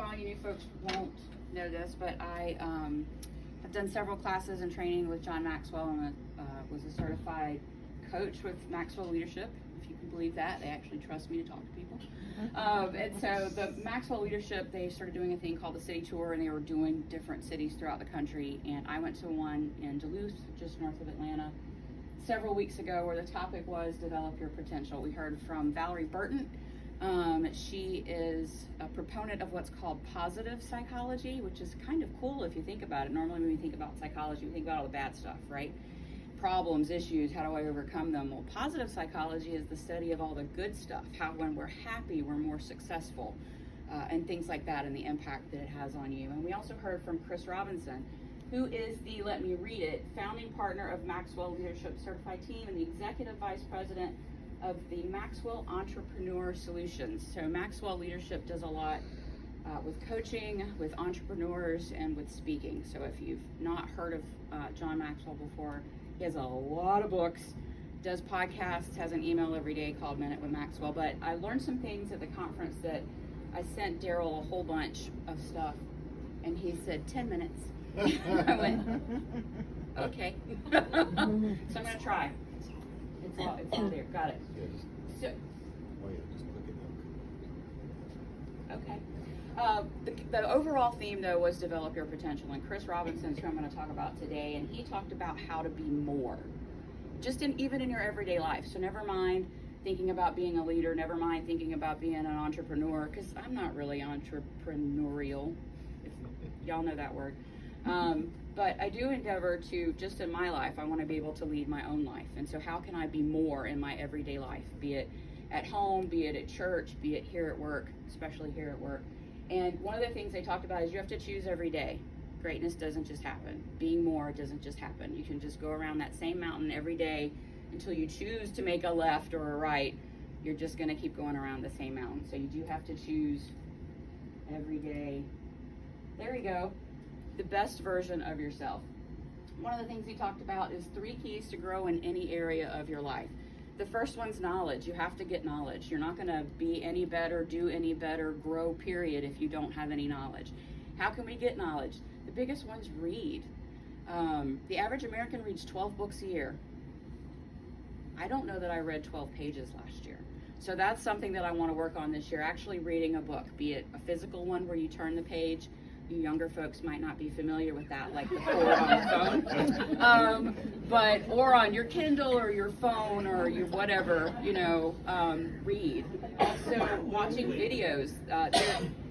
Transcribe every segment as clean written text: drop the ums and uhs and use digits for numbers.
while, you new folks won't know this, but I have done several classes and training with John Maxwell, and was a certified coach with Maxwell Leadership, if you can believe that. They actually trust me to talk to people. And so the Maxwell Leadership, they started doing a thing called the City Tour, and they were doing different cities throughout the country. And I went to one in Duluth, just north of Atlanta, several weeks ago, where the topic was develop your potential. We heard from Valerie Burton. She is a proponent of what's called positive psychology, which is kind of cool if you think about it. Normally when we think about psychology, we think about all the bad stuff, right? Problems, issues, how do I overcome them? Well, positive psychology is the study of all the good stuff, how when we're happy, we're more successful, and things like that, and the impact that it has on you. And we also heard from Chris Robinson, who is the, let me read it, founding partner of Maxwell Leadership Certified Team and the executive vice president of the Maxwell Entrepreneur Solutions. So Maxwell Leadership does a lot with coaching, with entrepreneurs, and with speaking. So if you've not heard of John Maxwell before, he has a lot of books, does podcasts, has an email every day called Minute with Maxwell. But I learned some things at the conference that I sent Daryl a whole bunch of stuff, and he said 10 minutes. I went, okay. So I'm going to try. It's all there. Got it. So, just click it okay. The overall theme, though, was develop your potential. And Chris Robinson is who I'm going to talk about today. And he talked about how to be more, just even in your everyday life. So never mind thinking about being a leader. Never mind thinking about being an entrepreneur, because I'm not really entrepreneurial, if y'all know that word. But I do endeavor to, just in my life, I want to be able to lead my own life. And so how can I be more in my everyday life, be it at home, be it at church, be it here at work, especially here at work. And one of the things they talked about is you have to choose every day. Greatness doesn't just happen. Being more doesn't just happen. You can just go around that same mountain every day until you choose to make a left or a right. You're just going to keep going around the same mountain. So you do have to choose every day. There we go. The best version of yourself. One of the things he talked about is 3 keys to grow in any area of your life. The first one's knowledge. You have to get knowledge. You're not going to be any better, do any better, grow, period, if you don't have any knowledge. How can we get knowledge? The biggest one's read. The average American reads 12 books a year. I don't know that I read 12 pages last year. So that's something that I want to work on this year, actually reading a book, be it a physical one where you turn the page. You younger folks might not be familiar with that, like the cord on the phone, or on your Kindle or your phone or your whatever, read. Also, watching videos.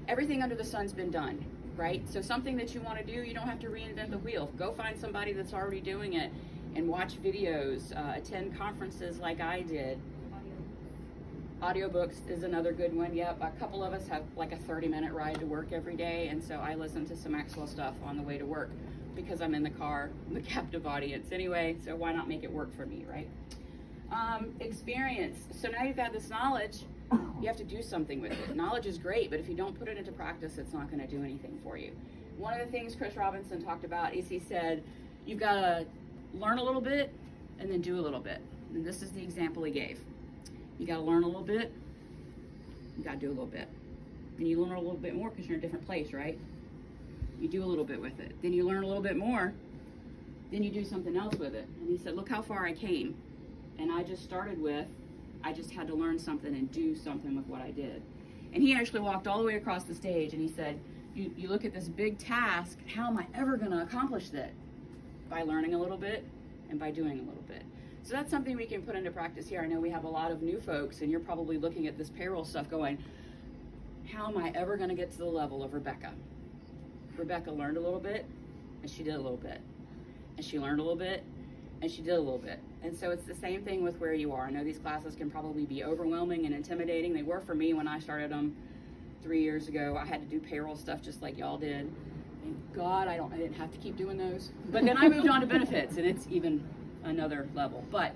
Everything under the sun's been done, right? So something that you want to do, you don't have to reinvent the wheel. Go find somebody that's already doing it and watch videos, attend conferences like I did. Audiobooks is another good one. Yep, a couple of us have like a 30-minute ride to work every day, and so I listen to some Maxwell stuff on the way to work because I'm in the car, the captive audience anyway, so why not make it work for me, right? Experience. So now you've got this knowledge, you have to do something with it. Knowledge is great, but if you don't put it into practice, it's not going to do anything for you. One of the things Chris Robinson talked about is he said, you've got to learn a little bit and then do a little bit. And this is the example he gave. You got to learn a little bit, you got to do a little bit. Then you learn a little bit more because you're in a different place, right? You do a little bit with it. Then you learn a little bit more, then you do something else with it. And he said, look how far I came. And I just started with, I just had to learn something and do something with what I did. And he actually walked all the way across the stage and he said, you look at this big task, how am I ever going to accomplish that? By learning a little bit and by doing a little bit. So that's something we can put into practice here. I know we have a lot of new folks, and you're probably looking at this payroll stuff going, how am I ever going to get to the level of Rebecca? Rebecca learned a little bit, and she did a little bit. And she learned a little bit, and she did a little bit. And so it's the same thing with where you are. I know these classes can probably be overwhelming and intimidating. They were for me when I started them 3 years ago. I had to do payroll stuff just like y'all did. Thank God I didn't have to keep doing those. But then I moved on to benefits, and it's even another level. But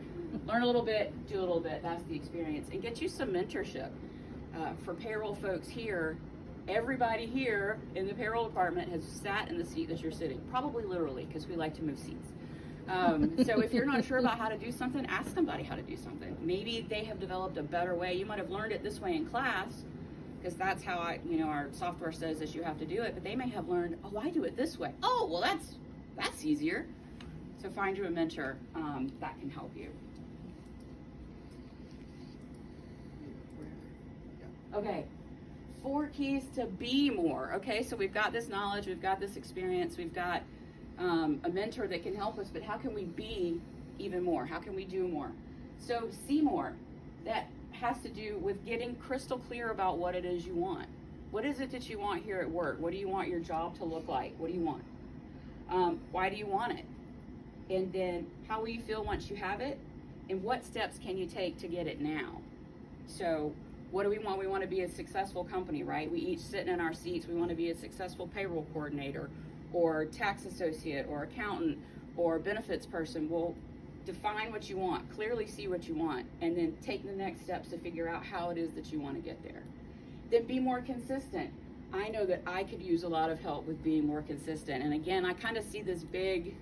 learn a little bit, do a little bit. That's the experience. And get you some mentorship. For payroll folks here, everybody here in the payroll department has sat in the seat that you're sitting. Probably literally, because we like to move seats. So if you're not sure about how to do something, ask somebody how to do something. Maybe they have developed a better way. You might have learned it this way in class, because that's how our software says that you have to do it, but they may have learned, oh, I do it this way. Oh, well, that's easier. So find you a mentor that can help you. Okay, 4 keys to be more. Okay, so we've got this knowledge, we've got this experience, we've got a mentor that can help us, but how can we be even more? How can we do more? So see more. That has to do with getting crystal clear about what it is you want. What is it that you want here at work? What do you want your job to look like? What do you want? Why do you want it? And then how will you feel once you have it? And what steps can you take to get it now? So what do we want? We want to be a successful company, right? We each sitting in our seats, we want to be a successful payroll coordinator or tax associate or accountant or benefits person. Well, define what you want, clearly see what you want, and then take the next steps to figure out how it is that you want to get there. Then be more consistent. I know that I could use a lot of help with being more consistent. And again, I kind of see this big,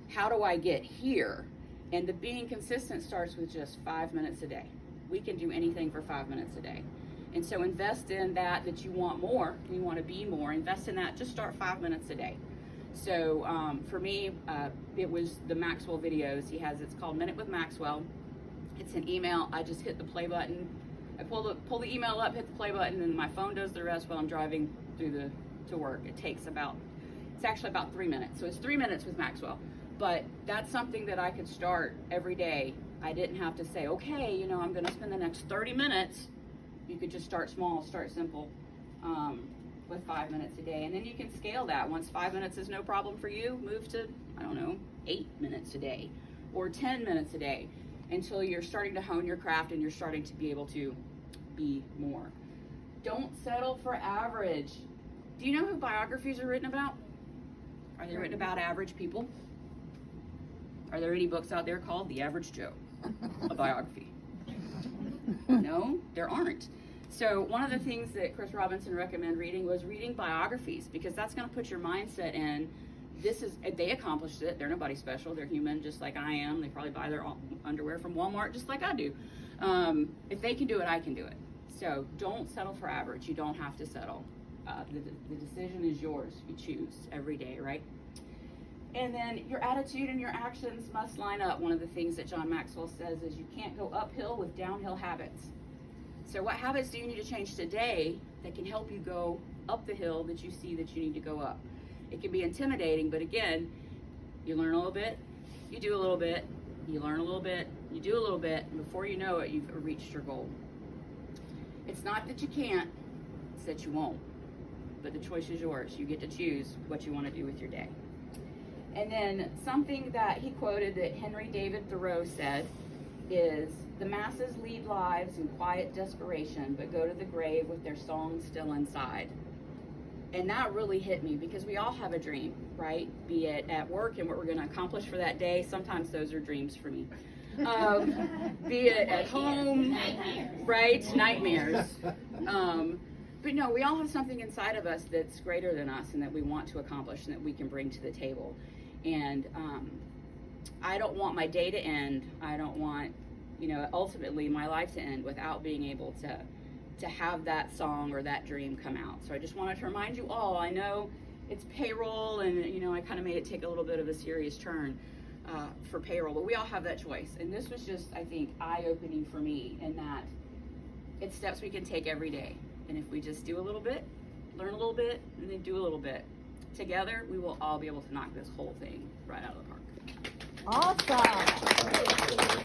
how do I get here? And the being consistent starts with just 5 minutes a day. We can do anything for 5 minutes a day. And so invest in that you want more, you want to be more, invest in that, just start 5 minutes a day. So for me, it was the Maxwell videos. It's called Minute with Maxwell. It's an email. I just hit the play button. I pull the email up, hit the play button, and my phone does the rest while I'm driving to work. It's actually about 3 minutes. So it's 3 minutes with Maxwell. But that's something that I could start every day. I didn't have to say, okay, I'm going to spend the next 30 minutes. You could just start small, start simple. With 5 minutes a day, and then you can scale that. Once 5 minutes is no problem for you, move to 8 minutes a day or 10 minutes a day until you're starting to hone your craft and you're starting to be able to be more. Don't settle for average. Do you know who biographies are written about? Are they written about average people? Are there any books out there called The Average Joe, a biography? No, there aren't. So one of the things that Chris Robinson recommended reading was reading biographies, because that's going to put your mindset in, they accomplished it. They're nobody special. They're human just like I am. They probably buy their underwear from Walmart just like I do. If they can do it, I can do it. So don't settle for average. You don't have to settle. The decision is yours. You choose every day, right? And then your attitude and your actions must line up. One of the things that John Maxwell says is you can't go uphill with downhill habits. So what habits do you need to change today that can help you go up the hill that you see that you need to go up? It can be intimidating, but again, you learn a little bit, you do a little bit, you learn a little bit, you do a little bit, and before you know it, you've reached your goal. It's not that you can't, it's that you won't. But the choice is yours. You get to choose what you want to do with your day. And then something that he quoted that Henry David Thoreau said is, the masses lead lives in quiet desperation, but go to the grave with their songs still inside. And that really hit me, because we all have a dream, right? Be it at work and what we're going to accomplish for that day. Sometimes those are dreams for me. Be it at home, right? Nightmares. But no, we all have something inside of us that's greater than us and that we want to accomplish and that we can bring to the table. And I don't want my day to end. I don't want, ultimately my life to end without being able to have that song or that dream come out. So I just wanted to remind you all, I know it's payroll and, I kind of made it take a little bit of a serious turn for payroll, but we all have that choice. And this was just, I think, eye-opening for me in that it's steps we can take every day. And if we just do a little bit, learn a little bit, and then do a little bit, together, we will all be able to knock this whole thing right out of the park. Awesome.